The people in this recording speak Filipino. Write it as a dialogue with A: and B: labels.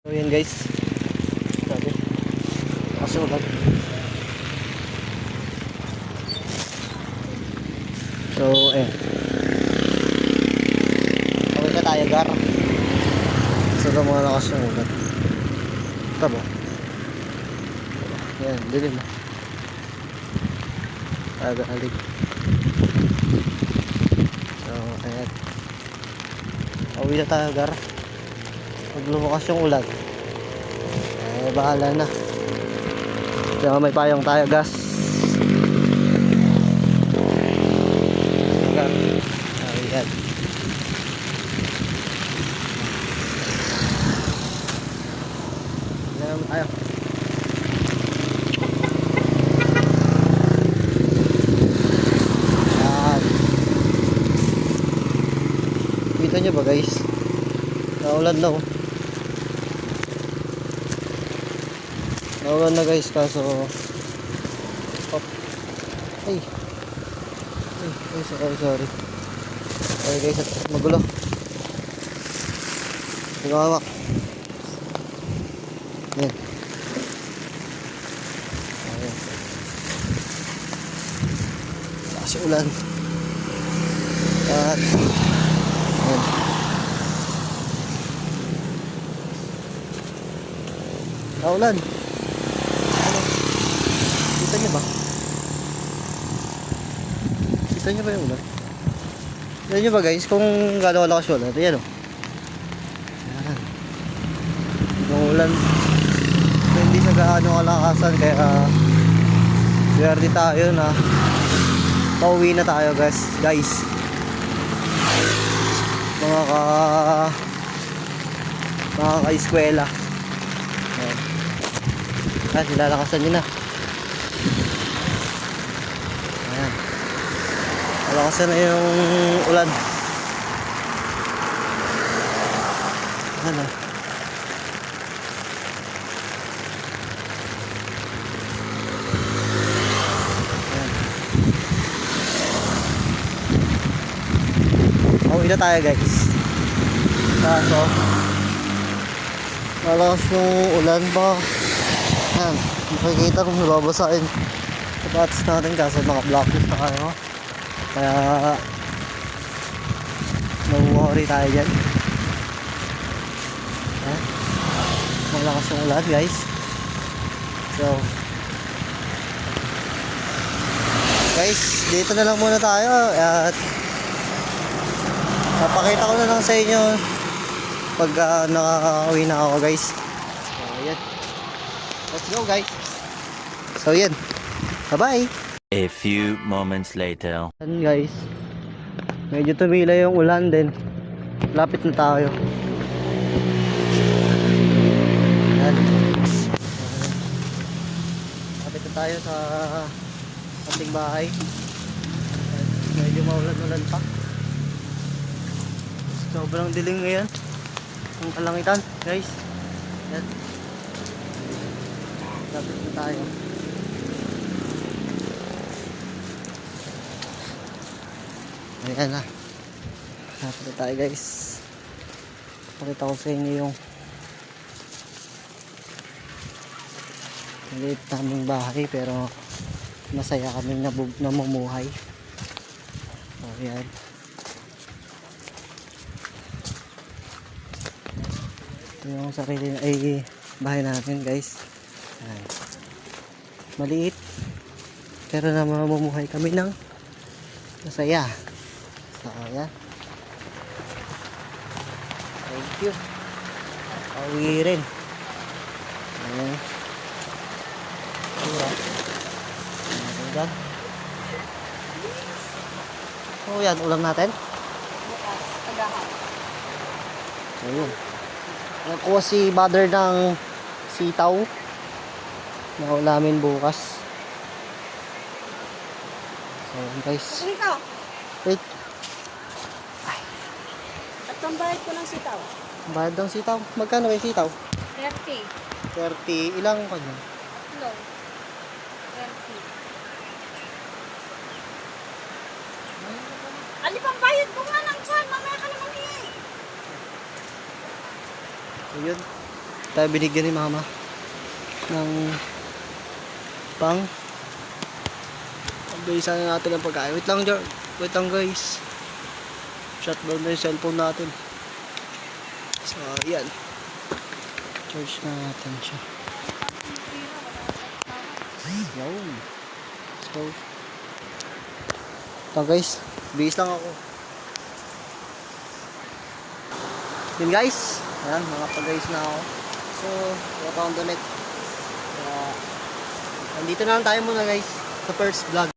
A: So yan guys, grabe, kasulat. So ayan, kawin na tayo gar. So ito mga nakasulat. Ito ba? Yan, dilim na. Aga-alig. So ayan, kawin na tayo gar. Pag lumakas yung ulan, eh bahala na. Diyan may payong tayo gas. Ayan. Ayan tayo. Ayan. Kita nyo ba guys? Naulan na oh. Naulan na guys, kaso oh. Ay, sorry. Okay guys, magulo. Tingawak. Yan. Ayan. Lakas yung ulan. At ayan. Naulan. Kita niyo ba? Kita niyo ba yung ulan? Kita niyo ba guys kung gaano kalakas yung ulan? Ayan o. Ayan. Yung ulan. So, hindi sa gaano kalakasan kaya swerte tayo na pauwi na tayo guys. Mga ka-eskwela. Ayan. Kasi lalakasan nyo na. Ayan. Malakasan na yung ulan. Ano? Ayan. Pauwi na tayo guys. Kaso malakas yung ulan ba? Ayan. Makikita kung nababasain sa bats natin kasi naka-blacklist na kayo. Kaya nabuhori tayo dyan. Ayan. Malakas yung ulan guys. So guys, dito na lang muna tayo. At papakita ko na lang sa inyo pag nakakauwi na ako guys. So ayan, let's go guys. So yan, bye bye.
B: A few moments later.
A: Ayan guys, medyo tumila yung ulan din. Lapit na tayo. Ayan. Lapit na tayo sa ating bahay. Ayan. Medyo maulan-ulan pa. Sobrang dilim ngayon ang kalangitan guys. Ayan. Lapit na tayo. Ayan na. Lapit na tayo guys. Pakita ko sa inyo yung maliit naming bahay pero masaya kaming namumuhay. So ayan. Ito yung sarili ay bahay natin guys. Ayan. Maliit pero namumuhay kami ng masaya. So ayan. Thank you. Pauwi rin. Ayan. Ayan. So yan, ulam natin.
C: Bukas, agahan.
A: Ayun. Nakuha si mother ng sitaw na ulamin bukas. So guys,
C: Ikaw,
A: wait.
C: at pambayad ko ng sitaw.
A: Bayad ng sitaw. Magkano kayo sitaw?
C: 30.
A: 30. Ilang kanya?
C: No. 30. Ali, pambayad ko nga ng kwan. Mamaya ka naman eh.
A: Ayun. tayo binigyan ni mama ng pang bilisan na natin ang pagkain. Wait lang, wait lang guys. Shutdown na yung cellphone natin. So, yan. Charge na natin siya. Yun. Let's go. Ito guys, bihis lang ako. Yun guys. Ayan, mga pag-guys na ako. So, welcome to net. Nandito na lang tayo muna guys. Sa first vlog.